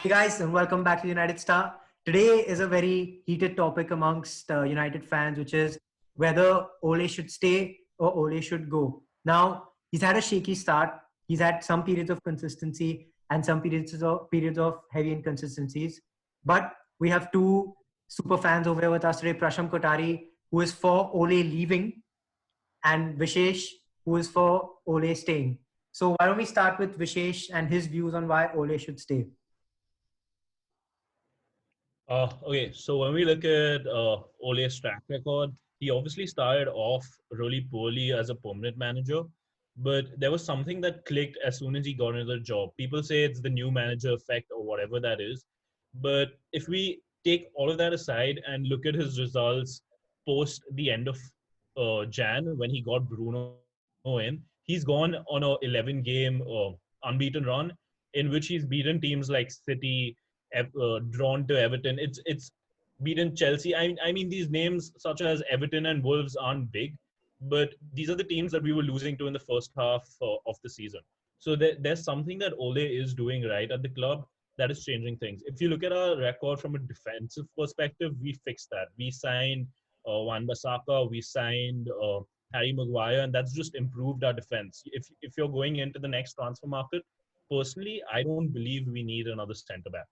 Hey guys, and welcome back to United Star. Today is a very heated topic amongst United fans, which is whether Ole should stay or Ole should go. Now, he's had a shaky start. He's had some periods of consistency and some periods of heavy inconsistencies. But we have two super fans over here with us today: Prasham Kotari, who is for Ole leaving, and Vishesh, who is for Ole staying. So why don't we start with Vishesh and his views on why Ole should stay? Okay, so when we look at Ole's track record, he obviously started off really poorly as a permanent manager, but there was something that clicked as soon as he got into the job. People say it's the new manager effect or whatever that is, but if we take all of that aside and look at his results post the end of Jan when he got Bruno in, he's gone on a 11-game unbeaten run in which he's beaten teams like City, drawn to Everton. It's beaten Chelsea. I mean these names such as Everton and Wolves aren't big, but these are the teams that we were losing to in the first half of the season. So there's something that Ole is doing right at the club that is changing things. If you look at our record from a defensive perspective, we fixed that. We signed Wan-Bissaka, we signed Harry Maguire, and that's just improved our defense. If you're going into the next transfer market, personally, I don't believe we need another centre back.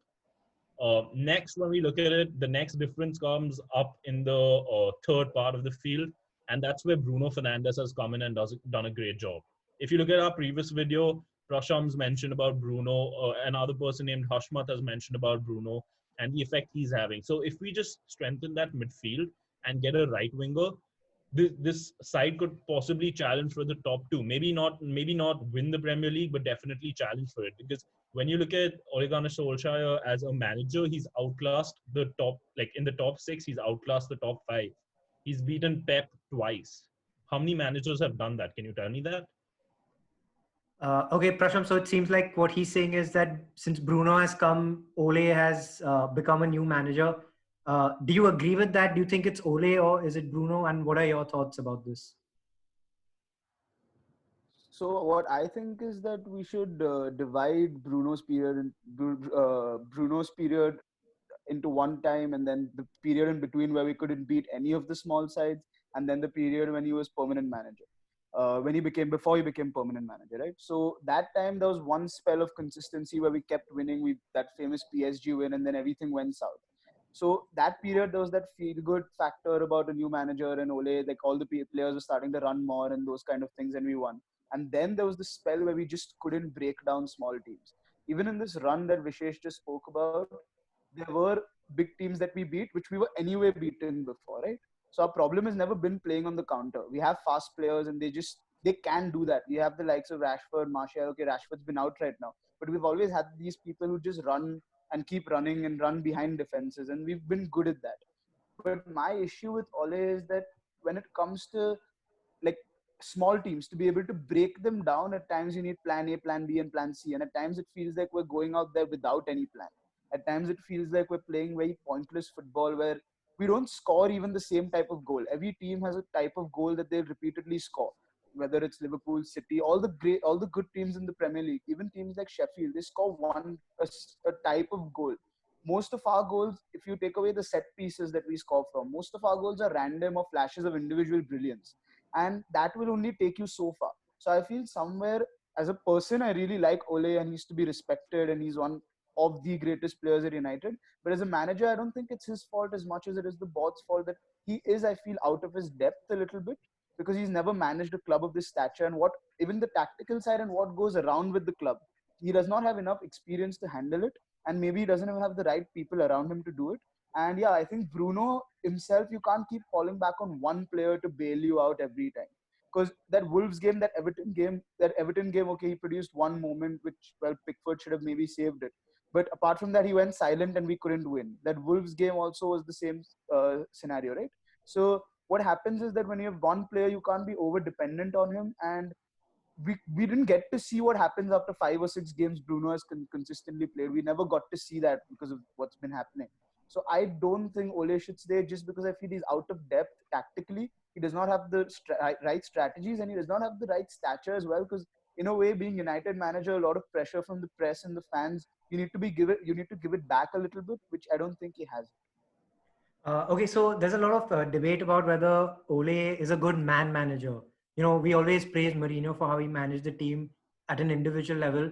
Next, when we look at it, the next difference comes up in the third part of the field, and that's where Bruno Fernandes has come in and done a great job. If you look at our previous video, Prasham's mentioned about Bruno, another person named Hashmat has mentioned about Bruno and the effect he's having. So if we just strengthen that midfield and get a right winger, this side could possibly challenge for the top two. Maybe not win the Premier League, but definitely challenge for it. Because when you look at Ole Gunnar Solskjaer as a manager, he's outclassed the top, like in the top six, he's outclassed the top five. He's beaten Pep twice. How many managers have done that? Can you tell me that? Okay, Prasham. So it seems like what he's saying is that since Bruno has come, Ole has become a new manager. Do you agree with that? Do you think it's Ole or is it Bruno? And what are your thoughts about this? So what I think is that we should divide Bruno's period into one time, and then the period in between where we couldn't beat any of the small sides, and then the period when he was permanent manager, when he became before he became permanent manager, right? So that time there was one spell of consistency where we kept winning. We that famous PSG win, and then everything went south. So that period there was that feel good factor about a new manager and Ole, like all the players were starting to run more and those kind of things, and we won. And then there was this spell where we just couldn't break down small teams. Even in this run that Vishesh just spoke about, there were big teams that we beat, which we were anyway beaten before, right? So our problem has never been playing on the counter. We have fast players and they can do that. We have the likes of Rashford, Martial. Okay, Rashford's been out right now, but we've always had these people who just run and keep running and run behind defenses, and we've been good at that. But my issue with Ole is that when it comes to like small teams, to be able to break them down, at times you need plan A, plan B, and plan C, and at times it feels like we're going out there without any plan. At times it feels like we're playing very pointless football where we don't score even the same type of goal. Every team has a type of goal that they repeatedly score, whether it's Liverpool, City, all the good teams in the Premier League, even teams like Sheffield, they score a type of goal. Most of our goals, if you take away the set pieces that we score from, most of our goals are random or flashes of individual brilliance, and that will only take you so far. So I feel somewhere, as a person, I really like Ole and he's to be respected and he's one of the greatest players at United. But as a manager, I don't think it's his fault as much as it is the board's fault that he is, I feel, out of his depth a little bit, because he's never managed a club of this stature and what even the tactical side and what goes around with the club. He does not have enough experience to handle it, and maybe he doesn't even have the right people around him to do it. And yeah, I think Bruno himself, you can't keep falling back on one player to bail you out every time. Because that Wolves game, that Everton game, okay, he produced one moment which, well, Pickford should have maybe saved it. But apart from that, he went silent and we couldn't win. That Wolves game also was the same scenario, right? So what happens is that when you have one player, you can't be over dependent on him. And we didn't get to see what happens after 5 or 6 games Bruno has consistently played. We never got to see that because of what's been happening. So I don't think Ole should stay, just because I feel he's out of depth tactically. He does not have the right strategies, and he does not have the right stature as well, because in a way, being United manager, a lot of pressure from the press and the fans. You need to give it back a little bit, which I don't think he has. Okay, so there's a lot of debate about whether Ole is a good man manager. You know, we always praise Mourinho for how he managed the team at an individual level.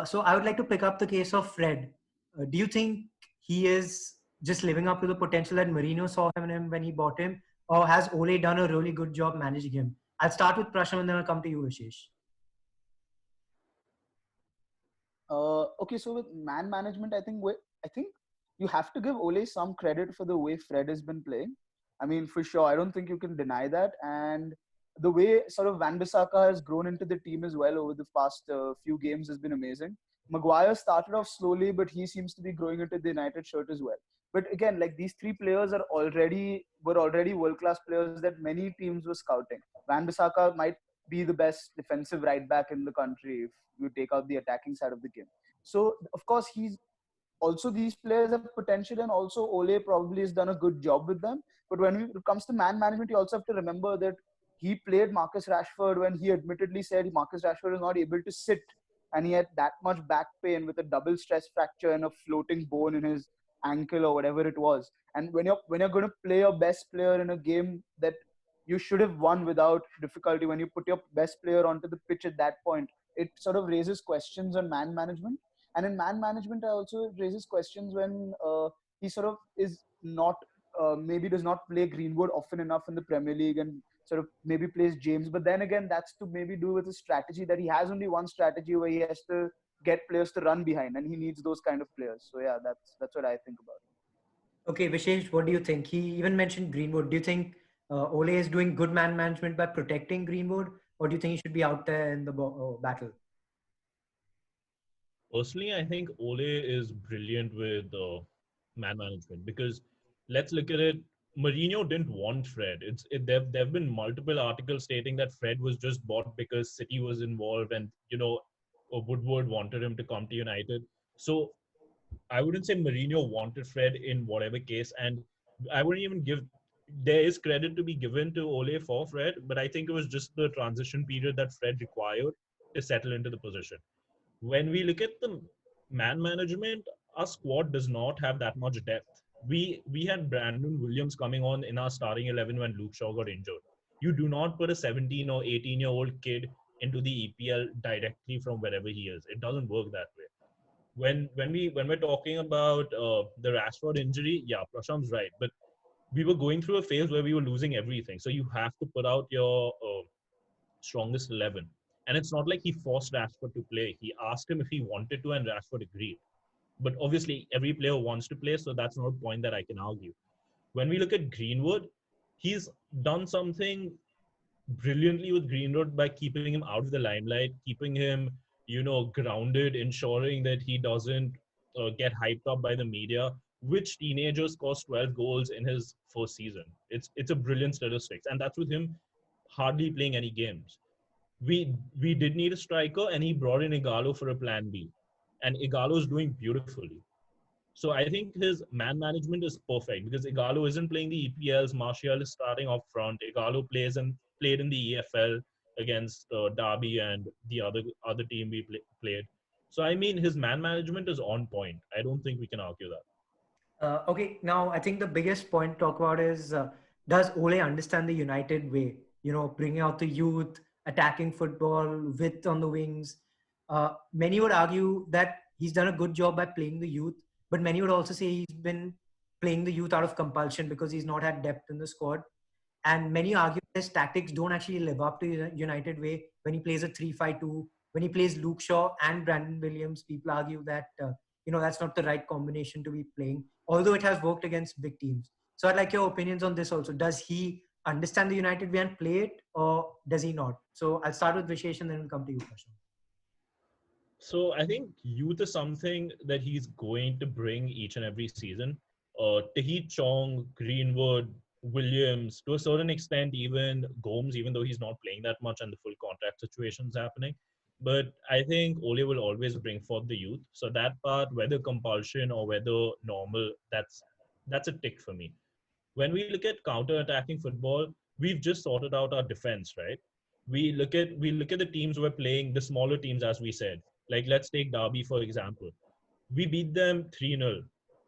So I would like to pick up the case of Fred. Do you think he is just living up to the potential that Mourinho saw in him when he bought him, or has Ole done a really good job managing him? I'll start with Prasham and then I'll come to you, Vishesh. Okay, so with man management, I think you have to give Ole some credit for the way Fred has been playing. I mean, for sure, I don't think you can deny that. And the way sort of Van Bissaka has grown into the team as well over the past few games has been amazing. Maguire started off slowly, but he seems to be growing into the United shirt as well. But again, like these three players were already world class players that many teams were scouting. Van Bissaka might be the best defensive right back in the country if you take out the attacking side of the game. So of course he's also, these players have potential, and also Ole probably has done a good job with them. But when it comes to man management, you also have to remember that he played Marcus Rashford when he admittedly said Marcus Rashford is not able to sit, and he had that much back pain with a double stress fracture and a floating bone in his ankle or whatever it was. And when you're going to play your best player in a game that you should have won without difficulty, when you put your best player onto the pitch at that point, it sort of raises questions on man management. And in man management, I also raises questions when he sort of is not maybe does not play Greenwood often enough in the Premier League and sort of maybe plays James. But then again, that's to maybe do with his strategy, that he has only one strategy where he has to get players to run behind, and he needs those kind of players. So yeah, that's what I think about it. Okay, Vishesh, what do you think? He even mentioned Greenwood. Do you think Ole is doing good man management by protecting Greenwood, or do you think he should be out there in the battle? Personally, I think Ole is brilliant with man management because let's look at it. Mourinho didn't want Fred. There've been multiple articles stating that Fred was just bought because City was involved and Woodward wanted him to come to United. So I wouldn't say Mourinho wanted Fred in whatever case, and I wouldn't even give. There is credit to be given to Ole for Fred, but I think it was just the transition period that Fred required to settle into the position. When we look at the man management, our squad does not have that much depth. We had Brandon Williams coming on in our starting 11 when Luke Shaw got injured. You do not put a 17 or 18-year-old kid into the EPL directly from wherever he is. It doesn't work that way. When we're talking about the Rashford injury, yeah, Prasham's right, but we were going through a phase where we were losing everything. So you have to put out your strongest 11. And it's not like he forced Rashford to play. He asked him if he wanted to, and Rashford agreed. But obviously, every player wants to play, so that's not a point that I can argue. When we look at Greenwood, he's done something brilliantly with Greenwood by keeping him out of the limelight, keeping him, grounded, ensuring that he doesn't get hyped up by the media. Which teenager scores 12 goals in his first season? It's a brilliant statistics, and that's with him hardly playing any games. We did need a striker, and he brought in Igalo for a plan B, and Igalo is doing beautifully. So I think his man management is perfect because Igalo isn't playing the EPLs. Martial is starting up front. Igalo played in the EFL against Derby and the other team we played. So I mean, his man management is on point. I don't think we can argue that. Okay, now I think the biggest point to talk about is does Ole understand the United way? You know, bringing out the youth, attacking football, width on the wings. Many would argue that he's done a good job by playing the youth, but many would also say he's been playing the youth out of compulsion because he's not had depth in the squad. And many argue his tactics don't actually live up to United way when he plays a 3-5-2. When he plays Luke Shaw and Brandon Williams, people argue that that's not the right combination to be playing, although it has worked against big teams. So I'd like your opinions on this also. Does he understand the United way and play it, or does he not? So I'll start with Vishesh and then we'll come to you, Prashant. So I think youth is something that he's going to bring each and every season. Tahit Chong, Greenwood, Williams, to a certain extent, even Gomes, even though he's not playing that much and the full contract situation is happening. But I think Ole will always bring forth the youth. So that part, whether compulsion or whether normal, that's a tick for me. When we look at counter-attacking football, we've just sorted out our defense, right? we look at the teams who are playing, the smaller teams, as we said. Like, let's take Derby for example. We beat them 3-0.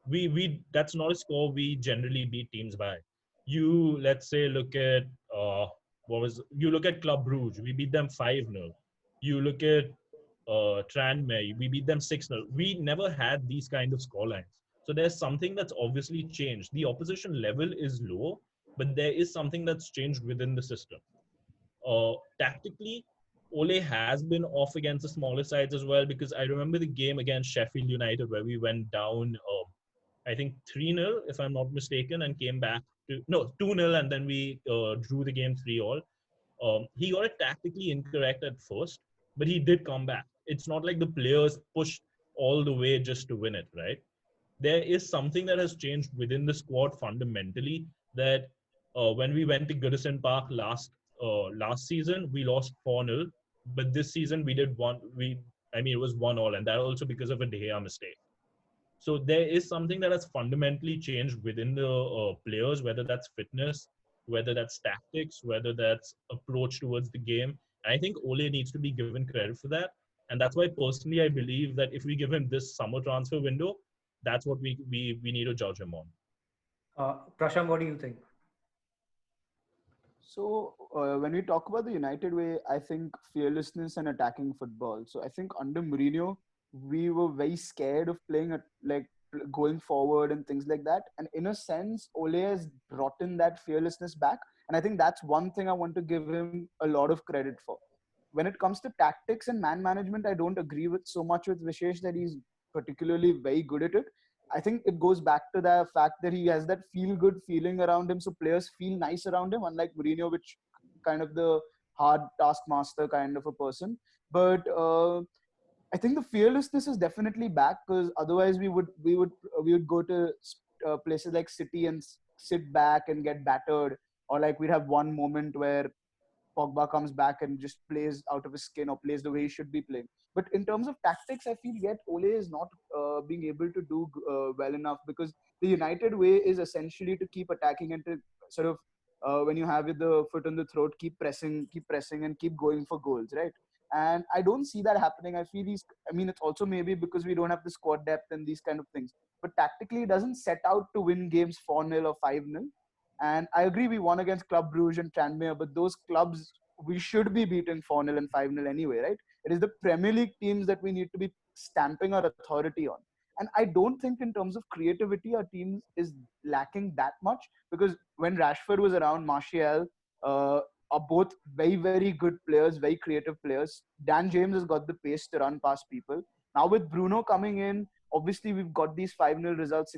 We That's not a score we generally beat teams by. You let's say look at what was you look at Club Brugge, we beat them 5-0. You look at Tranmere, we beat them 6-0. We never had these kind of scorelines. So there's something that's obviously changed. The opposition level is low, but there is something that's changed within the system. Tactically, Ole has been off against the smaller sides as well, because I remember the game against Sheffield United where we went down, I think 3-0, if I'm not mistaken, and came back to, no, 2-0, and then we drew the game 3-all. He got it tactically incorrect at first, but he did come back. It's not like the players pushed all the way just to win it, right? There is something that has changed within the squad fundamentally. That when we went to Goodison Park last season, we lost 4-0, but this season we did one. I mean, it was 1-all, and that also because of a De Gea mistake. So there is something that has fundamentally changed within the players, whether that's fitness, whether that's tactics, whether that's approach towards the game. And I think Ole needs to be given credit for that. And that's why personally I believe that if we give him this summer transfer window, that's what we need to judge him on. Prashant, what do you think? So when we talk about the United way, I think fearlessness and attacking football. So I think under Mourinho, we were very scared of playing at, like going forward and things like that. And in a sense, Ole has brought in that fearlessness back. And I think that's one thing I want to give him a lot of credit for. When it comes to tactics and man management, I don't agree with so much with Vishesh that he's particularly very good at it. I think it goes back to the fact that he has that feel good feeling around him, so players feel nice around him, unlike Mourinho, which kind of the hard taskmaster kind of a person. But I think the fearlessness is definitely back, because otherwise we would go to places like City and sit back and get battered, or like we'd have one moment where Pogba comes back and just plays out of his skin or plays the way he should be playing. But in terms of tactics, I feel yet Ole is not being able to do well enough, because the United way is essentially to keep attacking and to sort of when you have the foot on the throat, keep pressing, and keep going for goals, right? And I don't see that happening. I feel I mean, it's also maybe because we don't have the squad depth and these kind of things. But tactically, it doesn't set out to win games 4-0 or 5-0. And I agree, we won against Club Brugge and Tranmere, but those clubs we should be beating 4-0 and 5-0 anyway, right? It is the Premier League teams that we need to be stamping our authority on. And I don't think, in terms of creativity, our team is lacking that much, because when Rashford was around, Martial are both very, very good players, very creative players. Dan James has got the pace to run past people. Now, with Bruno coming in, obviously we've got these 5-0 results,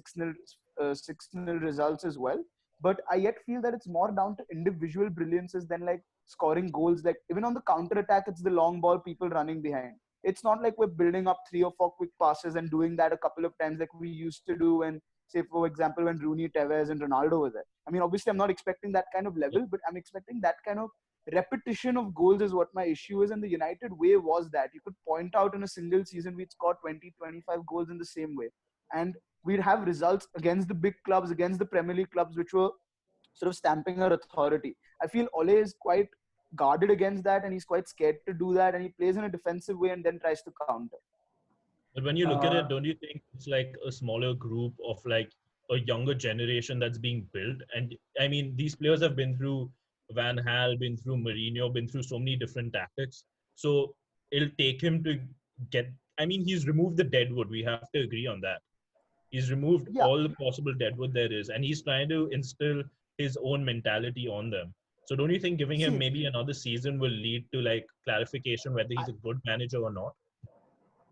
6-0 results as well. But I yet feel that it's more down to individual brilliances than like scoring goals. Like even on the counter attack, it's the long ball, people running behind. It's not like we're building up 3 or 4 quick passes and doing that a couple of times like we used to do when, say, for example, when Rooney, Tevez, and Ronaldo were there. I mean, obviously, I'm not expecting that kind of level, but I'm expecting that kind of repetition of goals is what my issue is. And the United way was that you could point out in a single season we'd score 20, 25 goals in the same way. And we'd have results against the big clubs, against the Premier League clubs, which were sort of stamping our authority. I feel Ole is quite guarded against that, and he's quite scared to do that, and he plays in a defensive way and then tries to counter. But when you look at it, don't you think it's like a smaller group of like a younger generation that's being built? And I mean, these players have been through Van Hal, been through Mourinho, been through so many different tactics. So it'll take him to get. I mean, he's removed the deadwood. We have to agree on that. He's removed Yeah, all the possible deadwood there is, and he's trying to instill his own mentality on them. So don't you think giving him see, maybe another season will lead to like clarification whether I, he's a good manager or not?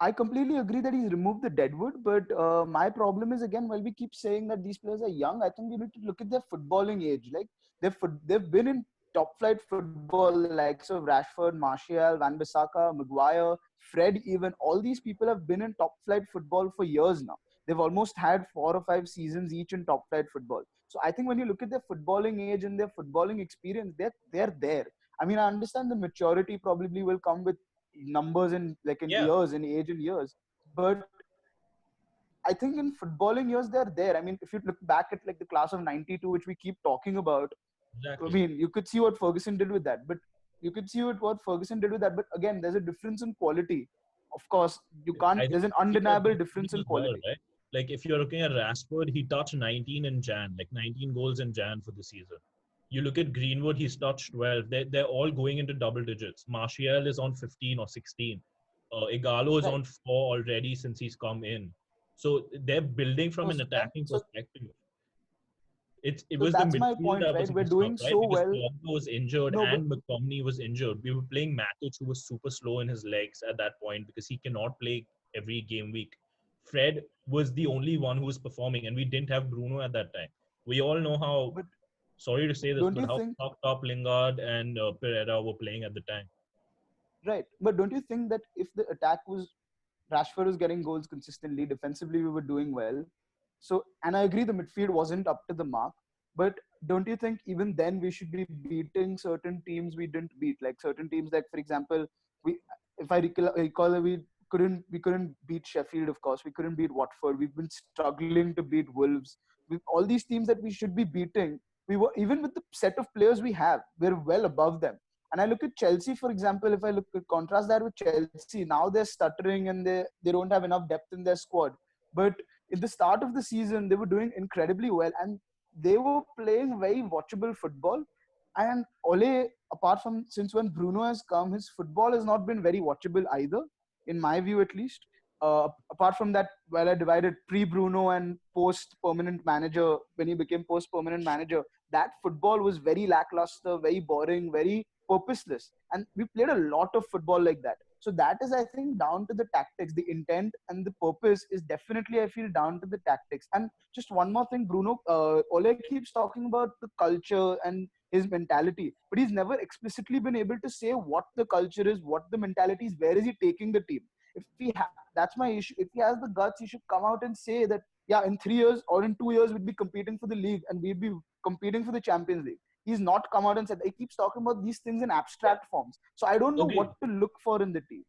I completely agree that he's removed the deadwood, but my problem is, again, while we keep saying that these players are young, I think we need to look at their footballing age. Like they've been in top flight football, the likes of Rashford, Martial, Van Bissaka, Maguire, Fred. Even all these people have been in top flight football for years now. They've almost had 4 or 5 seasons each in top flight football. So I think when you look at their footballing age and their footballing experience, they're there. I mean, I understand the maturity probably will come with numbers and like in Yeah, years, in age and years, but I think in footballing years they're there. I mean, if you look back at like the class of '92, which we keep talking about, I exactly. mean, you could see what Ferguson did with that. But you could see what Ferguson did with that. But again, there's a difference in quality. Of course, you can't. I think There's an you got undeniable this difference in as well, quality. right? Like if you're looking at Rashford, he touched 19 in Jan, like 19 goals in Jan for the season. You look at Greenwood, he's touched 12. They're all going into double digits. Martial is on 15 or 16. Igalo is Right. on 4 already since he's come in. So they're building from No, an so then, attacking so perspective. It so was the that's my midfield point, that was right? We're messed up, doing right? so Because well. Pogba was injured No, but and McTominay was injured. We were playing Matic, who was super slow in his legs at that point because he cannot play every game week. Fred was the only one who was performing, and we didn't have Bruno at that time. We all know how, but sorry to say this, don't but you how think? fucked up Lingard and Pereira were playing at the time. Right. But don't you think that if the attack was Rashford was getting goals consistently, defensively we were doing well. So, and I agree the midfield wasn't up to the mark. But don't you think even then we should be beating certain teams we didn't beat, like certain teams, like for example, we, if I recall we couldn't beat Sheffield, of course, we couldn't beat Watford. We've been struggling to beat Wolves. All these teams that we should be beating, we were even with the set of players we have, we're well above them. And I look at Chelsea, for example, if I look at contrast that with Chelsea, now they're stuttering and they don't have enough depth in their squad. But in the start of the season, they were doing incredibly well and they were playing very watchable football. And Ole, apart from since when Bruno has come, his football has not been very watchable either, in my view at least. Apart from that, while I divided pre-Bruno and post-permanent manager, when he became post-permanent manager, that football was very lackluster, very boring, very purposeless. And we played a lot of football like that. So that is, I think, down to the tactics. The intent and the purpose is definitely, I feel, down to the tactics. And just one more thing, Bruno, Ole keeps talking about the culture and his mentality, but he's never explicitly been able to say what the culture is, what the mentality is, where is he taking the team. If that's my issue. If he has the guts, he should come out and say that, yeah, in 3 years or in 2 years, we'd be competing for the league and we'd be competing for the Champions League. He's not come out and said. He keeps talking about these things in abstract forms. So I don't know Okay, what to look for in the team.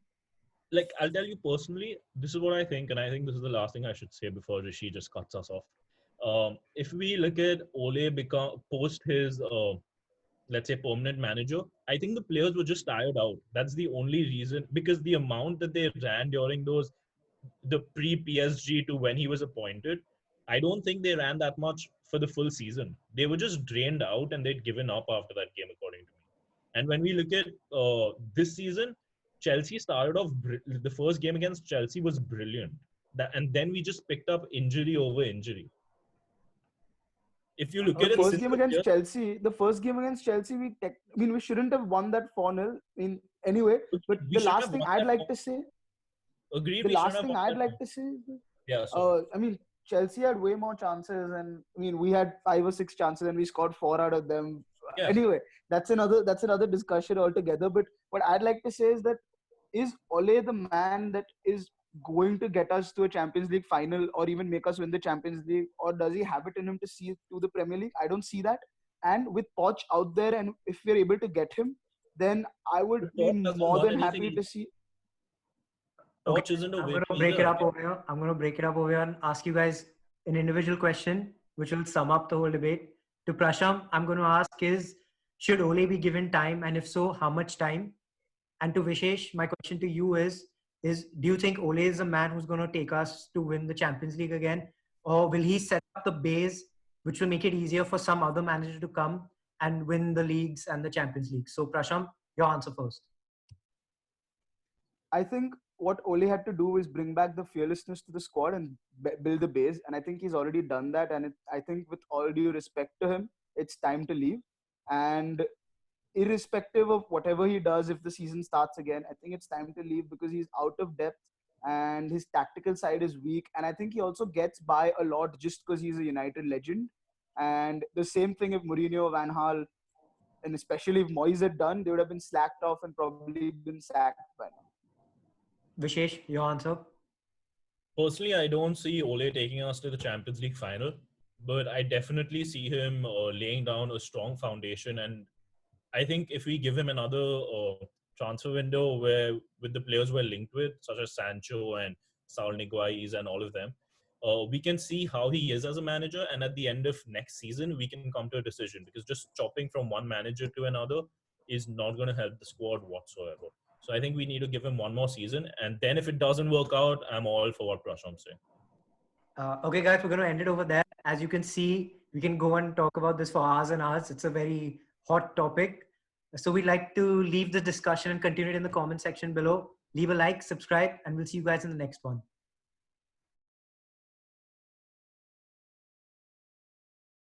like I'll tell you personally, this is what I think, and I think this is the last thing I should say before Rishi just cuts us off. If we look at Ole become post his let's say permanent manager, I think the players were just tired out. That's the only reason, because the amount that they ran during those the pre PSG to when he was appointed, I don't think they ran that much for the full season. They were just drained out and they'd given up after that game, according to me. And when we look at this season, Chelsea started off the first game against Chelsea was brilliant. And then we just picked up injury over injury. If you look The at it Okay. first since game the against year, Chelsea, we shouldn't have won that 4-0 in anyway. But we the shouldn't last have thing won I'd that. like to say, Agreed, the we shouldn't last have thing won I'd that. like to say is, Yeah, sorry. I mean, Chelsea had way more chances, and I mean, we had 5 or 6 chances, and we scored 4 out of them. Yeah. Anyway, that's another discussion altogether. But what I'd like to say is that is Ole the man that is going to get us to a Champions League final or even make us win the Champions League, or does he have it in him to see to the Premier League? I don't see that. And with Poch out there, and if we're able to get him, then I would But be Poch doesn't more want than anything. happy to see. Okay. Poch isn't a I'm winner going to break it either. up over here. I'm going to break it up over here and ask you guys an individual question, which will sum up the whole debate. To Prasham, I'm going to ask is, should Ole be given time? And if so, how much time? And to Vishesh, my question to you is do you think Ole is a man who's going to take us to win the Champions League again? Or will he set up the base which will make it easier for some other manager to come and win the leagues and the Champions League? So Prasham, your answer first. I think what Ole had to do is bring back the fearlessness to the squad and build the base. And I think he's already done that. And I think, with all due respect to him, it's time to leave. And irrespective of whatever he does, if the season starts again, I think it's time to leave because he's out of depth and his tactical side is weak. And I think he also gets by a lot just because he's a United legend. And the same thing if Mourinho, Van Gaal, and especially if Moyes had done, they would have been slacked off and probably been sacked by now. Vishesh, your answer? Personally, I don't see Ole taking us to the Champions League final, but I definitely see him laying down a strong foundation. And I think if we give him another transfer window where with the players we're linked with, such as Sancho and Saul Niguez and all of them, we can see how he is as a manager. And at the end of next season, we can come to a decision, because just chopping from one manager to another is not going to help the squad whatsoever. So I think we need to give him one more season, and then if it doesn't work out, I'm all for what Prashanth saying. Okay, guys, we're going to end it over there. As you can see, we can go and talk about this for hours and hours. It's a very hot topic. So we'd like to leave the discussion and continue it in the comment section below. Leave a like, subscribe, and we'll see you guys in the next one.